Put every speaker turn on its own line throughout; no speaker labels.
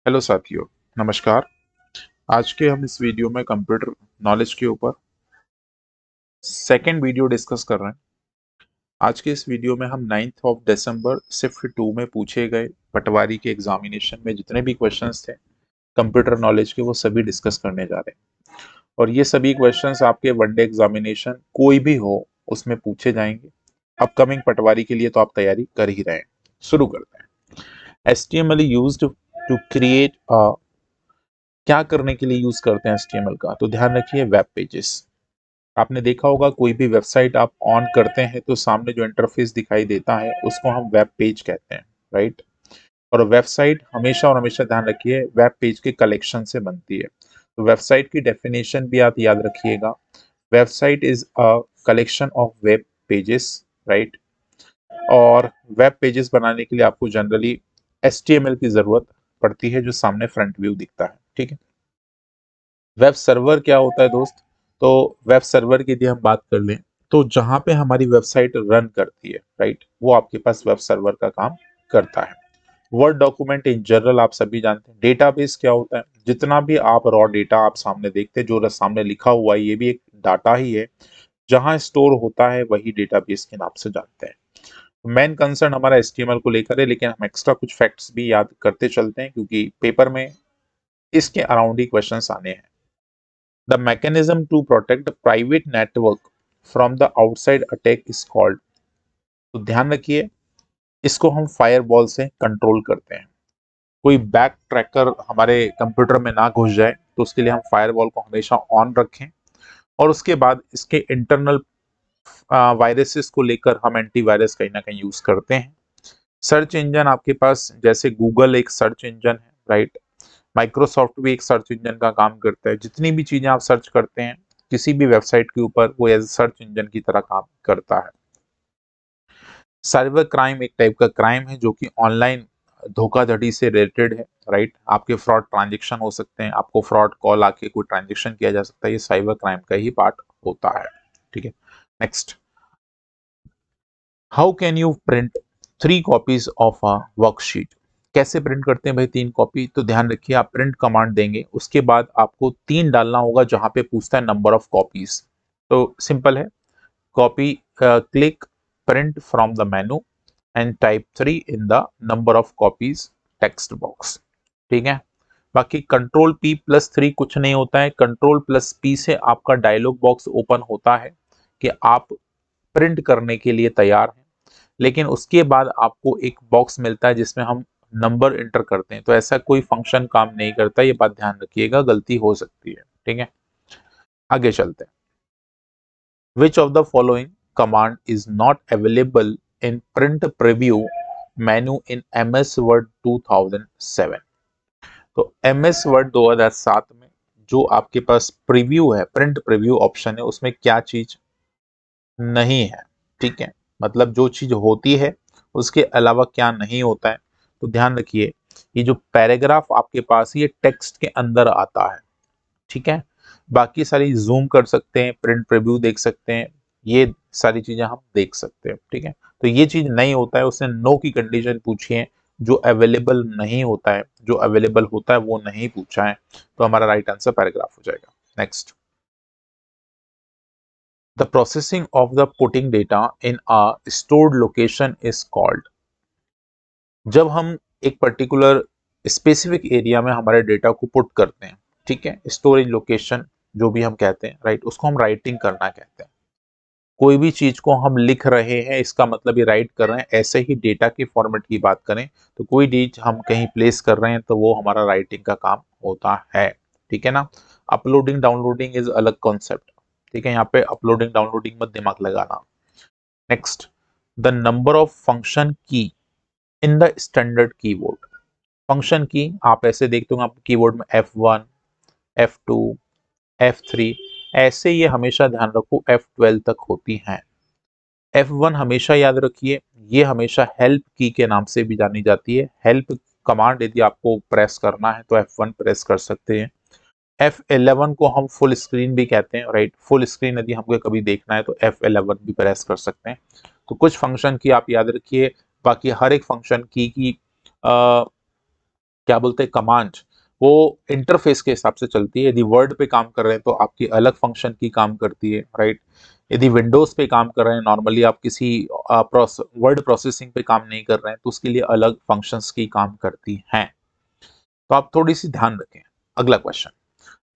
Hello साथियों, नमस्कार। आज के हम इस वीडियो में कंप्यूटर नॉलेज के ऊपर सेकंड वीडियो डिस्कस कर रहे हैं। आज के इस वीडियो में हम 9th ऑफ दिसंबर शिफ्ट 2 में पूछे गए पटवारी के एग्जामिनेशन में जितने भी क्वेश्चंस थे कंप्यूटर नॉलेज के, वो सभी डिस्कस करने जा रहे हैं। और ये सभी क्वेश्चंस आपके वनडे एग्जामिनेशन कोई भी हो उसमें पूछे जाएंगे। अपकमिंग पटवारी के लिए तो आप तैयारी कर ही रहे हैं। शुरू करते हैं। HTML यूज्ड टू क्रिएट क्या करने के लिए यूज करते हैं HTML का, तो ध्यान रखिए वेब पेजेस। आपने देखा होगा कोई भी वेबसाइट आप ऑन करते हैं तो सामने जो इंटरफेस दिखाई देता है उसको हम वेब पेज कहते हैं, राइट। और वेबसाइट हमेशा और हमेशा ध्यान रखिए वेब पेज के कलेक्शन से बनती है। तो वेबसाइट की डेफिनेशन भी आप याद रखिएगा। Website is a collection of web pages, right. और वेब पेजेस बनाने के लिए आपको जनरली HTML की जरूरत पड़ती है, जो सामने फ्रंट व्यू दिखता है, ठीक है। वेब सर्वर क्या होता है दोस्त? तो वेब सर्वर की यदि हम बात कर लें तो जहां पे हमारी वेबसाइट रन करती है, राइट, वो आपके पास वेब सर्वर का काम करता है। वर्ड डॉक्यूमेंट इन जनरल आप सभी जानते हैं। डेटाबेस क्या होता है? जितना भी आप रॉ डेटा आप सामने देखते हैं, जो सामने लिखा हुआ है, ये भी एक डाटा ही है। जहां स्टोर होता है वही डेटाबेस के नाम से जानते हैं। मेन कंसर्न हमारा HTML को लेकर है, लेकिन हम एक्स्ट्रा कुछ फैक्ट्स भी याद करते चलते हैं क्योंकि पेपर में इसके अराउंड ही क्वेश्चंस आने हैं। The mechanism to protect the private network from the outside attack is called। तो ध्यान रखिए, इसको हम फायरवॉल से कंट्रोल करते हैं। कोई बैक ट्रैकर हमारे कंप्यूटर में ना घुस जाए तो उसके लिए हम फायरवॉल को हमेशा ऑन रखें। और उसके बाद इसके इंटरनल वायरसेस को लेकर हम एंटीवायरस कहीं ना कहीं यूज करते हैं। सर्च इंजन आपके पास जैसे गूगल एक सर्च इंजन है, राइट। माइक्रोसॉफ्ट भी एक सर्च इंजन का काम करता है। जितनी भी चीजें आप सर्च करते हैं किसी भी वेबसाइट के ऊपर, वो एज सर्च इंजन की तरह काम करता है। साइबर क्राइम एक टाइप का क्राइम है जो कि ऑनलाइन धोखाधड़ी से रिलेटेड है, राइट। आपके फ्रॉड ट्रांजेक्शन हो सकते हैं, आपको फ्रॉड कॉल आके कोई ट्रांजेक्शन किया जा सकता है, ये साइबर क्राइम का ही पार्ट होता है, ठीक है। Next, how can you print 3 copies of a worksheet? कैसे प्रिंट करते हैं भाई 3 कॉपी? तो ध्यान रखिए, आप प्रिंट कमांड देंगे, उसके बाद आपको 3 डालना होगा जहां पे पूछता है नंबर ऑफ कॉपीज। तो सिंपल है, copy click print from the menu and type 3 in the number of copies text box, ठीक है। बाकी Ctrl+P+3 कुछ नहीं होता है। Ctrl+P से आपका डायलॉग बॉक्स ओपन होता है कि आप प्रिंट करने के लिए तैयार हैं। लेकिन उसके बाद आपको एक बॉक्स मिलता है जिसमें हम नंबर इंटर करते हैं। तो ऐसा कोई फंक्शन काम नहीं करता, ये बात ध्यान रखिएगा, गलती हो सकती है, ठीक है। आगे चलते हैं। Which of the following command is not available in print preview menu in MS Word 2007? तो MS वर्ड 2007 में जो आपके पास प्रीव्यू है, प्रिंट प्रीव्यू ऑप्शन है, उसमें क्या चीज नहीं है, ठीक है। मतलब जो चीज होती है उसके अलावा क्या नहीं होता है। तो ध्यान रखिए, ये जो पैराग्राफ आपके पास ये टेक्स्ट के अंदर आता है, ठीक है। बाकी सारी जूम कर सकते हैं, प्रिंट प्रीव्यू देख सकते हैं, ये सारी चीजें हम देख सकते हैं, ठीक है। तो ये चीज नहीं होता है, उसने नो की कंडीशन पूछी है। जो अवेलेबल नहीं होता है, जो अवेलेबल होता है वो नहीं पूछा है। तो हमारा राइट आंसर पैराग्राफ हो जाएगा। Next, the processing of the putting data in a stored location is called। जब हम एक पर्टिकुलर स्पेसिफिक एरिया में हमारे डेटा को पुट करते हैं, ठीक है, स्टोरेज लोकेशन जो भी हम कहते हैं, राइट, उसको हम राइटिंग करना कहते हैं। कोई भी चीज को हम लिख रहे हैं इसका मतलब ये राइट कर रहे हैं। ऐसे ही डेटा के फॉर्मेट की बात करें तो कोई चीज हम कहीं प्लेस कर रहे हैं तो वो हमारा राइटिंग का काम होता है, ठीक है ना। अपलोडिंग डाउनलोडिंग इज अलग कॉन्सेप्ट, ठीक है। यहाँ पे अपलोडिंग डाउनलोडिंग में दिमाग लगाना। Next, the number of function key in the standard keyboard. Function key आप ऐसे देखते हो आप कीबोर्ड में F1, F2, F3, ऐसे ये हमेशा ध्यान रखो F12 तक होती हैं। F1 हमेशा याद रखिए, ये हमेशा हेल्प की के नाम से भी जानी जाती है। हेल्प कमांड यदि आपको प्रेस करना है तो F1 प्रेस कर सकते हैं। F11 को हम फुल स्क्रीन भी कहते हैं, राइट। फुल स्क्रीन यदि हमको कभी देखना है तो F11 भी प्रेस कर सकते हैं। तो कुछ फंक्शन की आप याद रखिए, बाकी हर एक फंक्शन की क्या बोलते हैं कमांड, वो इंटरफेस के हिसाब से चलती है। यदि वर्ड पे काम कर रहे हैं तो आपकी अलग फंक्शन की काम करती है, राइट। यदि विंडोज पे काम कर रहे हैं, नॉर्मली आप किसी वर्ड प्रोसेसिंग पे काम नहीं कर रहे हैं, तो उसके लिए अलग फंक्शंस की काम करती हैं। तो आप थोड़ी सी ध्यान रखें। अगला क्वेश्चन,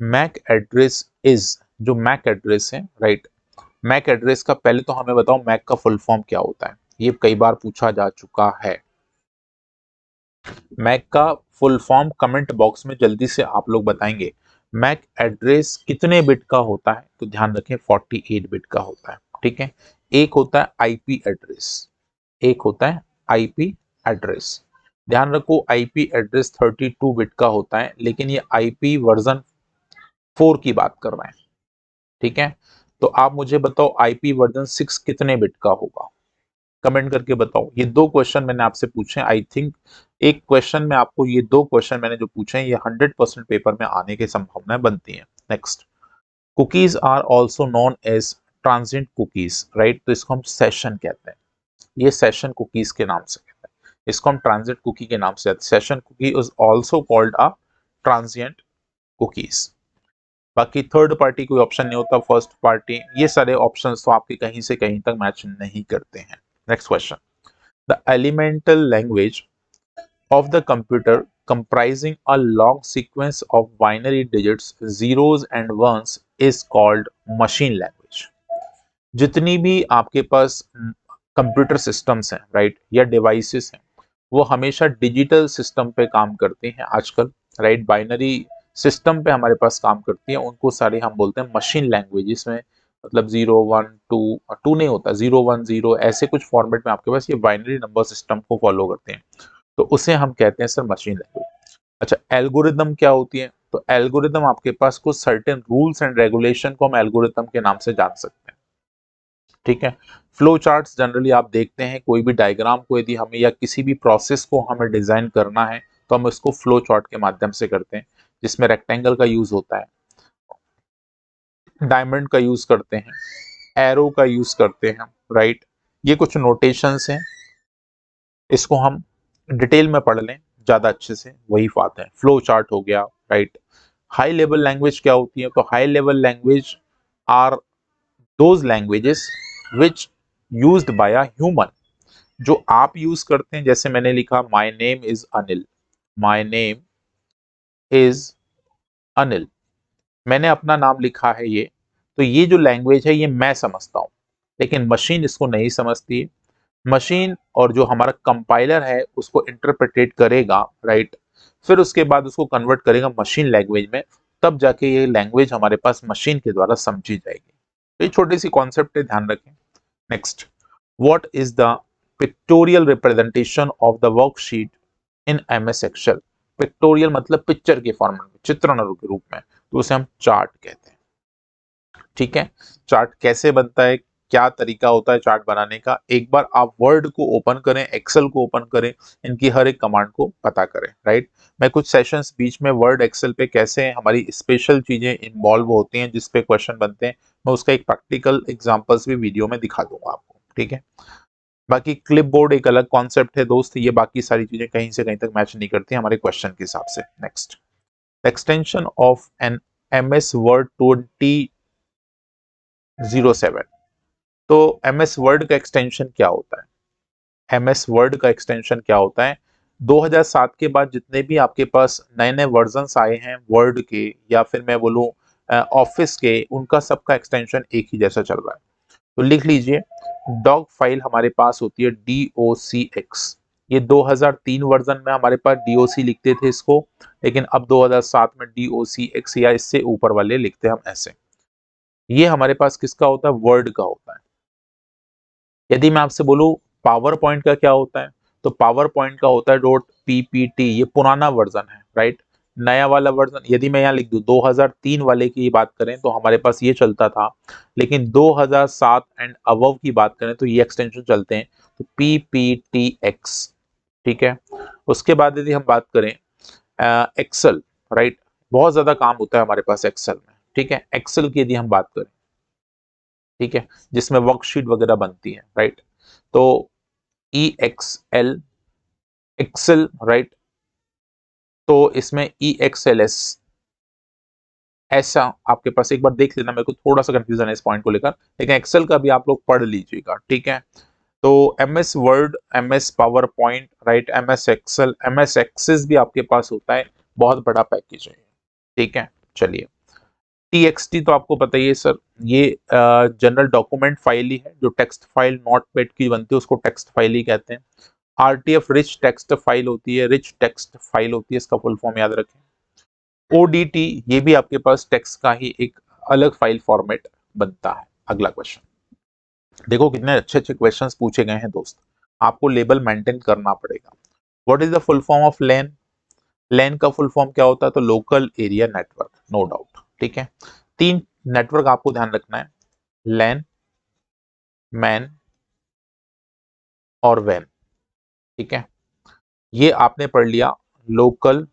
मैक एड्रेस इज, जो मैक एड्रेस है, राइट। मैक एड्रेस का पहले तो हमें बताओ मैक का फुल फॉर्म क्या होता है, ये कई बार पूछा जा चुका है। मैक का फुल फॉर्म कमेंट बॉक्स में जल्दी से आप लोग बताएंगे। मैक एड्रेस कितने बिट का होता है, तो ध्यान रखें 48 बिट का होता है, ठीक है। एक होता है आईपी एड्रेस, एक होता है आईपी एड्रेस। ध्यान रखो आईपी एड्रेस 32 बिट का होता है, लेकिन ये आईपी वर्जन 4 की बात कर रहे हैं, ठीक है। तो आप मुझे बताओ आईपी वर्जन 6 कितने बिट का होगा, कमेंट करके बताओ। ये दो क्वेश्चन मैंने आपसे पूछे, आई थिंक एक क्वेश्चन में आपको, ये दो क्वेश्चन मैंने जो पूछे हैं ये 100% पेपर में आने की संभावनाएं बनती हैं। Next, cookies are also known as transient cookies, right. तो इसको हम सेशन कहते हैं, ये सेशन कुकीज के नाम से कहते हैं, इसको हम ट्रांजिएंट कुकी के नाम से, session cookie is also called a transient cookies. बाकी थर्ड पार्टी कोई ऑप्शन नहीं होता, फर्स्ट पार्टी, ये सारे ऑप्शंस तो आपके कहीं से कहीं तक मैच नहीं करते हैं। Next question, the elemental language of the computer comprising a long sequence of binary digits, zeros and ones is called machine language। जितनी भी आपके पास कंप्यूटर सिस्टम्स हैं, राइट, या डिवाइसेस हैं, वो हमेशा डिजिटल सिस्टम पे काम करते हैं आजकल, राइट। बाइनरी सिस्टम पे हमारे पास काम करती है, उनको सारे हम बोलते हैं मशीन लैंग्वेज। इसमें मतलब 0 1 2 नहीं होता, 0 1 0 ऐसे कुछ फॉर्मेट में आपके पास ये बाइनरी नंबर सिस्टम को फॉलो करते हैं, तो उसे हम कहते हैं सर मशीन लैंग्वेज। अच्छा, एल्गोरिदम क्या होती है, तो एल्गोरिदम आपके पास कुछ सर्टेन रूल्स एंड रेगुलेशन को हम एल्गोरिदम के नाम से जान सकते हैं, ठीक है। फ्लो चार्ट्स जनरली आप देखते हैं, कोई भी डायग्राम को यदि हमें या किसी भी प्रोसेस को हमें डिजाइन करना है तो हम इसको फ्लो चार्ट के माध्यम से करते हैं, जिसमें रेक्टेंगल का यूज होता है, डायमंड का यूज करते हैं, एरो का यूज करते हैं, राइट। ये कुछ नोटेशंस हैं, इसको हम डिटेल में पढ़ लें ज्यादा अच्छे से, वही बात है। फ्लो चार्ट हो गया, राइट। हाई लेवल लैंग्वेज क्या होती है, तो high level language are those languages which used by a human, जो आप यूज करते हैं। जैसे मैंने लिखा my name is Anil, my name is Anil, मैंने अपना नाम लिखा है ये, तो ये जो लैंग्वेज है ये मैं समझता हूं, लेकिन मशीन इसको नहीं समझती है। मशीन और जो हमारा कंपाइलर है उसको इंटरप्रेटेट करेगा, राइट। फिर उसके बाद उसको कन्वर्ट करेगा मशीन लैंग्वेज में, तब जाके ये लैंग्वेज हमारे पास मशीन के द्वारा समझी जाएगी। तो ये छोटी सी कॉन्सेप्ट है, ध्यान रखें। Next, what is the pictorial representation of the worksheet in MS Excel. Pictorial मतलब पिक्चर के फॉर्मेट में, चित्रण के रूप में, तो उसे हम चार्ट कहते हैं, ठीक है। चार्ट कैसे बनता है, क्या तरीका होता है चार्ट बनाने का, एक बार आप वर्ड को ओपन करें, एक्सेल को ओपन करें, इनकी हर एक कमांड को पता करें, राइट। मैं कुछ सेशंस बीच में वर्ड एक्सेल पे कैसे हमारी स्पेशल चीजें इन्वॉल्व होती हैं जिसपे क्वेश्चन बनते हैं, मैं उसका एक प्रैक्टिकल एग्जांपल्स भी वीडियो में दिखा दूंगा आपको, ठीक है। बाकी क्लिपबोर्ड एक अलग कॉन्सेप्ट है दोस्त, ये बाकी सारी चीजें कहीं से कहीं तक मैच नहीं करती हमारे क्वेश्चन के हिसाब से। Next, extension of an MS Word 2007, तो MS वर्ड का एक्सटेंशन क्या होता है, MS वर्ड का एक्सटेंशन क्या होता है। 2007 के बाद जितने भी आपके पास नए नए वर्जन्स आए हैं वर्ड के, या फिर मैं बोलूं ऑफिस के, उनका सबका एक्सटेंशन एक ही जैसा चल रहा है। तो लिख लीजिए, डॉग फाइल हमारे पास होती है DOCX, ये 2003 वर्जन में हमारे पास DOC लिखते थे इसको, लेकिन अब 2007 में DOCX या इससे ऊपर वाले लिखते हैं हम ऐसे। ये हमारे पास किसका होता है, वर्ड का होता है। यदि मैं आपसे बोलूं पावर पॉइंट का क्या होता है, तो पावर पॉइंट का होता है .PPT, ये पुराना वर्जन है, राइट। नया वाला वर्जन यदि मैं यहाँ लिख दूं 2003 वाले की बात करें तो हमारे पास ये चलता था, लेकिन 2007 एंड अबव की बात करें तो ये एक्सटेंशन चलते हैं, तो PPTX, ठीक है। उसके बाद यदि हम बात करें एक्सेल, राइट, बहुत ज्यादा काम होता है हमारे पास एक्सेल में, ठीक है। एक्सेल की यदि हम बात करें, ठीक है, जिसमें वर्कशीट वगैरह बनती है, राइट, तो EXL, एक्सेल, राइट, तो इसमें EXLS ऐसा आपके पास एक बार देख लेना, मेरे को थोड़ा सा कंफ्यूजन है इस पॉइंट को लेकर, लेकिन एक्सेल का भी आप लोग पढ़ लीजिएगा, ठीक है। तो MS Word, MS PowerPoint, right, MS Excel, MS Access भी आपके पास होता है, बहुत बड़ा पैकेज है, ठीक है। चलिए, TXT तो आपको पता ही है सर, ये जनरल डॉक्यूमेंट फाइल ही है, जो टेक्स्ट फाइल नोटपैड की बनती है उसको टेक्स्ट फाइल ही कहते हैं। RTF रिच टेक्स्ट फाइल होती है, रिच टेक्स्ट फाइल होती है, इसका फुल फॉर्म याद रखें। ODT ये भी आपके पास टेक्स्ट का ही एक अलग फाइल फॉर्मेट बनता है। अगला क्वेश्चन देखो, कितने अच्छे अच्छे क्वेश्चंस पूछे गए हैं दोस्त, आपको लेबल मेंटेन करना पड़ेगा। What is the full form of LAN? LAN का फुल फॉर्म क्या होता है? तो local area network, no doubt, ठीक है। 3 नेटवर्क आपको ध्यान रखना है, लैन, मैन और वैन, ठीक है। ये आपने पढ़ लिया लोकल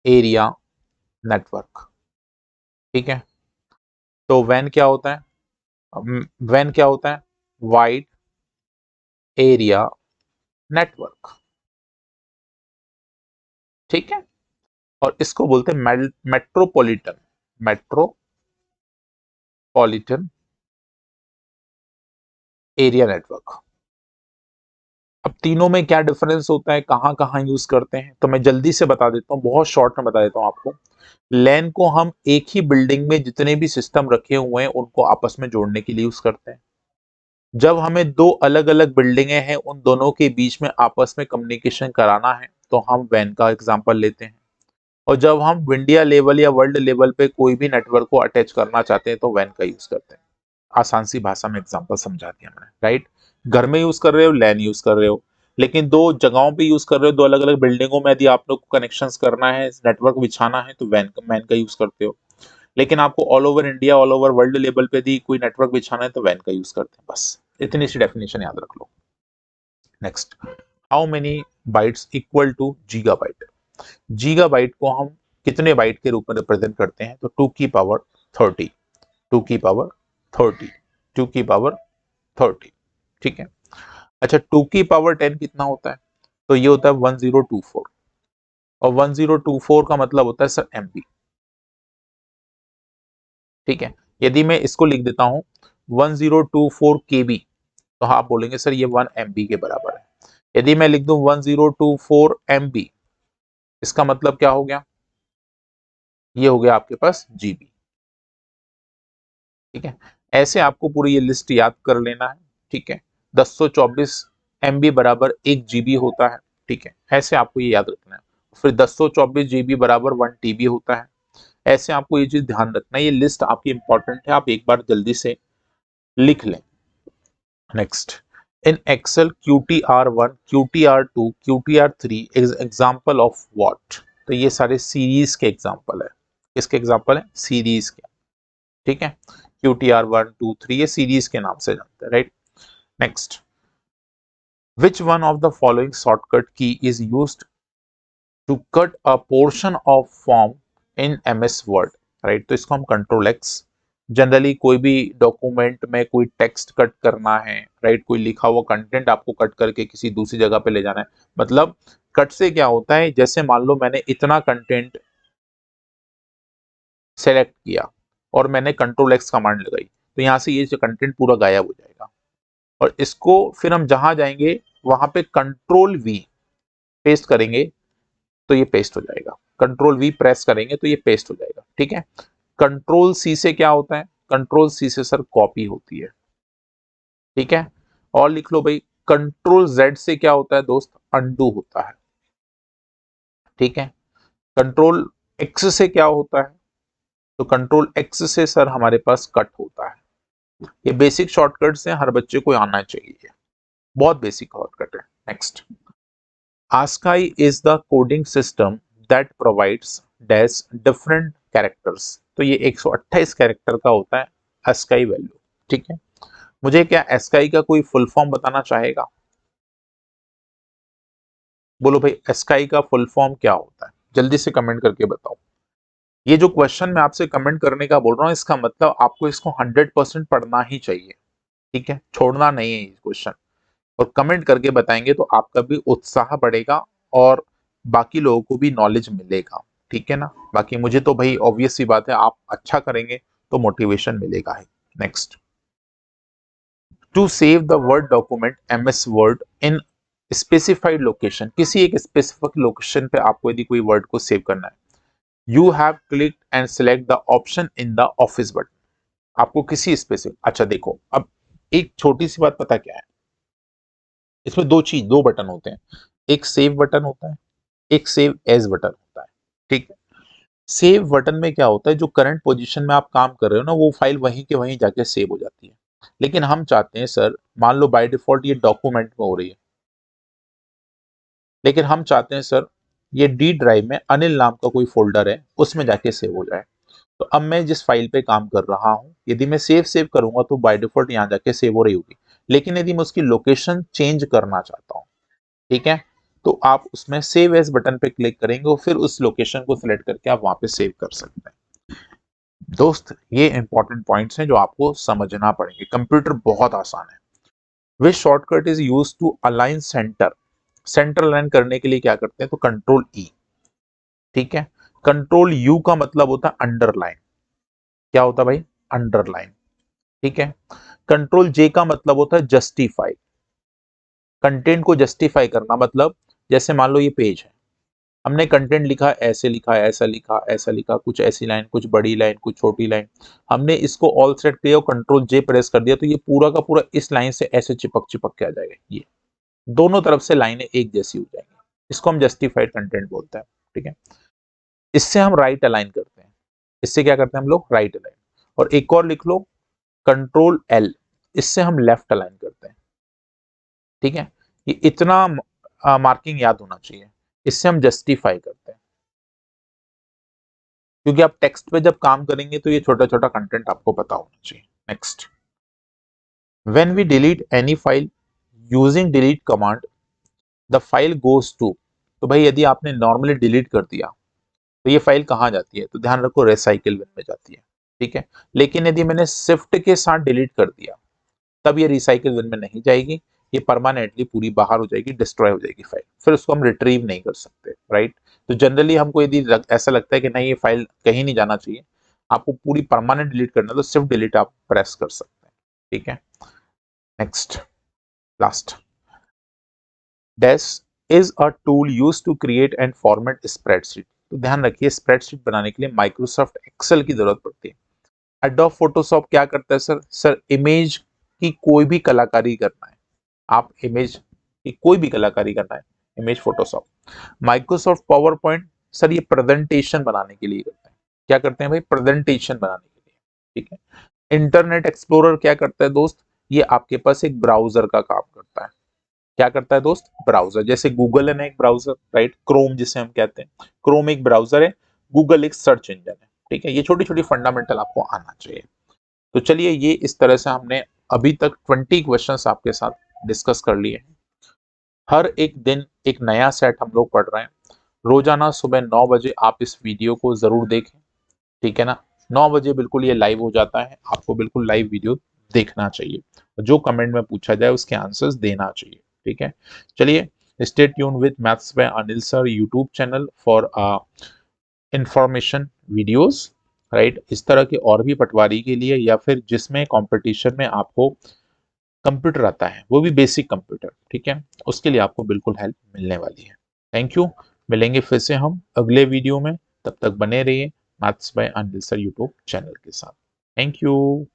एरिया नेटवर्क, ठीक है। तो वैन क्या होता है? वैन क्या होता है? वाइड एरिया नेटवर्क, ठीक है। और इसको बोलते हैं मेट्रोपॉलिटन, मेट्रोपॉलिटन एरिया नेटवर्क। अब तीनों में क्या डिफरेंस होता है, कहां कहां यूज करते हैं, तो मैं जल्दी से बता देता हूं, बहुत शॉर्ट में बता देता हूं आपको। लैन को हम एक ही बिल्डिंग में जितने भी सिस्टम रखे हुए हैं उनको आपस में जोड़ने के लिए यूज करते हैं। जब हमें दो अलग अलग बिल्डिंगें हैं, उन दोनों के बीच में आपस में कम्युनिकेशन कराना है, तो हम वैन का एग्जांपल लेते हैं। और जब हम इंडिया लेवल या वर्ल्ड लेवल पे कोई भी नेटवर्क को अटैच करना चाहते हैं, तो वैन का यूज करते हैं। आसान सी भाषा में एग्जांपल समझा दिया मैंने, राइट। घर में यूज कर रहे हो, लैन यूज कर रहे हो, लेकिन दो जगहों पे यूज कर रहे हो, दो अलग अलग बिल्डिंगों में यदि आप लोग को कनेक्शंस करना है, नेटवर्क बिछाना है, तो वैन का यूज करते हो। लेकिन आपको all over India, all over world level पे यदि कोई नेटवर्क बिछाना है, तो वैन का यूज करते हैं। बस इतनी सी डेफिनेशन याद रख लो। Next, how many bytes equal to gigabyte? Gigabyte को हम कितने बाइट के रूप में रिप्रेजेंट करते हैं? तो 2 की पावर 30, 2 की पावर 30, 2 की पावर 30, ठीक है। अच्छा, 2 की पावर 10 कितना होता है? तो ये होता है 1024, और 1024 का मतलब होता है सर MB, ठीक है। यदि मैं इसको लिख देता हूं 1024 KB, तो आप बोलेंगे सर ये 1 MB के बराबर है। यदि मैं लिख दूं 1024 MB, इसका मतलब क्या हो गया? ये हो गया आपके पास GB, ठीक है। ऐसे आपको पूरी ये लिस्ट याद कर लेना है, ठीक है। 1024 MB बराबर 1 GB होता है, ठीक है। ऐसे आपको ये याद रखना है। फिर 1024 GB बराबर 1 TB होता है। ऐसे आपको ये चीज ध्यान रखना है, ये लिस्ट आपकी इंपॉर्टेंट है, आप एक बार जल्दी से लिख लें। Next, in Excel QTR1, QTR2, QTR3 is example of what? तो ये सारे सीरीज के एग्जाम्पल है। किसके एग्जाम्पल है? सीरीज के, ठीक है। QTR1 2 3 ये सीरीज के नाम से जानते हैं, right. Next, which one of the following shortcut key is used to cut a portion of form in MS Word? Right, तो इसको हम कंट्रोल X, जनरली कोई भी डॉक्यूमेंट में कोई टेक्स्ट कट करना है, राइट, कोई लिखा हुआ कंटेंट आपको कट करके किसी दूसरी जगह पे ले जाना है। मतलब कट से क्या होता है, जैसे मान लो मैंने इतना कंटेंट सेलेक्ट किया और मैंने कंट्रोल X कमांड लगाई, तो यहाँ से ये जो कंटेंट पूरा गायब हो जाएगा। और इसको फिर हम जहां जाएंगे वहां पे कंट्रोल V पेस्ट करेंगे, तो ये पेस्ट हो जाएगा। कंट्रोल V प्रेस करेंगे तो ये पेस्ट हो जाएगा, ठीक है। कंट्रोल C से क्या होता है? कंट्रोल C से सर कॉपी होती है, ठीक है। और लिख लो भाई, कंट्रोल Z से क्या होता है दोस्त? अनडू होता है, ठीक है। कंट्रोल X से क्या होता है? तो कंट्रोल X से सर हमारे पास कट होता है। ये बेसिक शॉर्टकट्स हैं, हर बच्चे को आना चाहिए, बहुत बेसिक शॉर्टकट है। Next, ASCII is the coding system that provides dash different characters। तो ये 128 कैरेक्टर का होता है ASCII वैल्यू, ठीक है। मुझे क्या ASCII का कोई फुल फॉर्म बताना चाहेगा? बोलो भाई, ASCII का फुल फॉर्म क्या होता है? जल्दी से कमेंट करके बताओ। ये जो क्वेश्चन मैं आपसे कमेंट करने का बोल रहा हूँ, इसका मतलब आपको इसको 100% पढ़ना ही चाहिए, ठीक है, छोड़ना नहीं है ये क्वेश्चन। और कमेंट करके बताएंगे तो आपका भी उत्साह बढ़ेगा, और बाकी लोगों को भी नॉलेज मिलेगा, ठीक है ना। बाकी मुझे तो भाई ऑब्वियस सी बात है, आप अच्छा करेंगे तो मोटिवेशन मिलेगा ही। Next, to save the word document MS Word in specified location, किसी एक स्पेसिफिक लोकेशन पे आपको यदि कोई वर्ड को सेव करना है, you have click and select the option in the office button. आपको किसी स्पेसिफिक, अच्छा देखो अब एक छोटी सी बात पता क्या है, इसमें दो बटन होते हैं, एक सेव बटन होता है, एक सेव एज बटन होता है, ठीक है। सेव बटन में क्या होता है, जो करंट पोजीशन में आप काम कर रहे हो ना, वो फाइल वहीं के वहीं जाके सेव हो जाती है। लेकिन हम चाहते हैं सर, मान लो बाय डिफॉल्ट ये डॉक्यूमेंट में हो रही है, लेकिन हम चाहते हैं सर ये डी ड्राइव में अनिल नाम का कोई फोल्डर है उसमें जाके सेव हो जाए। तो अब मैं जिस फाइल पे काम कर रहा हूं, यदि मैं सेव करूंगा तो बाय डिफॉल्ट यहां जाके सेव हो रही होगी। लेकिन यदि मैं उसकी लोकेशन चेंज करना चाहता हूं, ठीक है, तो आप उसमें सेव एज बटन पे क्लिक करेंगे और फिर उस लोकेशन को सिलेक्ट करके आप वहां पे सेव कर सकते हैं। दोस्त, ये इंपॉर्टेंट पॉइंट्स हैं जो आपको समझना पड़ेंगे। कंप्यूटर बहुत आसान है। Which shortcut is use to align center, center align करने के लिए क्या करते हैं, तो कंट्रोल ई, ठीक है। कंट्रोल यू का मतलब होता है अंडरलाइन, क्या होता है भाई, अंडरलाइन, ठीक है। कंट्रोल जे का मतलब होता है जस्टिफाई, कंटेंट को जस्टिफाई करना, मतलब जैसे मान लो ये पेज है, हमने कंटेंट लिखा, ऐसे लिखा, ऐसा लिखा, ऐसा लिखा, कुछ ऐसी लाइन, कुछ बड़ी लाइन, कुछ छोटी लाइन, हमने इसको ऑल सेट किया और कंट्रोल जे प्रेस कर दिया, तो ये पूरा का पूरा इस लाइन से ऐसे चिपक चिपक के आ जाएगा, ये दोनों तरफ से लाइनें एक जैसी हो जाएंगी। इसको हम जस्टिफाइड कंटेंट बोलते हैं, ठीक है। इससे हम राइट अलाइन करते हैं, इससे क्या करते हैं हम लोग, राइट अलाइन। और एक और लिख लो, कंट्रोल एल, इससे हम लेफ्ट अलाइन करते हैं, ठीक है। ये इतना मार्किंग याद होना चाहिए, इससे हम जस्टिफाई करते हैं, क्योंकि आप टेक्स्ट पे जब काम करेंगे तो ये छोटा छोटा कंटेंट आपको पता होना चाहिए। Next, when we delete any file using delete command the file goes to, तो भाई यदि आपने नॉर्मली डिलीट कर दिया तो ये फाइल कहाँ जाती है, तो ध्यान रखो रिसाइकिल बिन में जाती है, ठीक है। लेकिन यदि मैंने शिफ्ट के साथ डिलीट कर दिया तब ये रिसाइकिल बिन में नहीं जाएगी, ये परमानेंटली पूरी बाहर हो जाएगी, डिस्ट्रॉय हो जाएगी फाइल, फिर उसको हम रिट्रीव नहीं कर सकते, राइट। तो जनरली हमको यदि ऐसा लगता है कि नहीं ये फाइल कहीं नहीं जाना चाहिए, आपको पूरी परमानेंट डिलीट करना है, तो सिर्फ डिलीट आप प्रेस कर सकते हैं, ठीक है। Next, last, dash is a tool use to create and format spreadsheet. तो ध्यान रखिए, स्प्रेडशीट बनाने के लिए माइक्रोसॉफ्ट एक्सेल की जरूरत पड़ती है। एडोब फोटोशॉप क्या करता है सर, इमेज की कोई भी कलाकारी करना है, आप इमेज की कोई भी कलाकारी करना है, image Photoshop. Microsoft power point sir ये प्रेजेंटेशन बनाने के लिए करते हैं, क्या करते हैं भाई, प्रेजेंटेशन बनाने के लिए, ठीक है। इंटरनेट एक्सप्लोरर क्या करता है दोस्त, ये आपके पास एक ब्राउजर का काम करता है, क्या करता है दोस्त, ब्राउजर। जैसे गूगल है ना एक ब्राउजर, राइट, क्रोम जिसे हम कहते हैं, क्रोम एक ब्राउजर है, गूगल एक सर्च इंजन है, ठीक है। ये छोटी छोटी फंडामेंटल आपको आना चाहिए। तो चलिए, ये इस तरह से हमने अभी तक 20 क्वेश्चंस आपके साथ डिस्कस कर लिए हैं। हर एक दिन एक नया सेट हम लोग पढ़ रहे हैं। रोजाना सुबह 9 बजे आप इस वीडियो को जरूर देखें, ठीक है ना। 9 बजे बिल्कुल ये लाइव हो जाता है, आपको बिल्कुल लाइव वीडियो देखना चाहिए, जो कमेंट में पूछा जाए उसके आंसर्स देना चाहिए, ठीक है। चलिए, stay tune with maths by Anil sir YouTube channel for information videos, right. इस तरह के और भी पटवारी के लिए, या फिर जिसमें कंपटीशन में आपको कंप्यूटर आता है, वो भी बेसिक कंप्यूटर, ठीक है, उसके लिए आपको बिल्कुल हेल्प मिलने वाली है। थैंक यू, मिलेंगे फिर से हम अगले वीडियो में, तब तक बने रहिए maths by Anil sir YouTube channel के साथ। Thank you.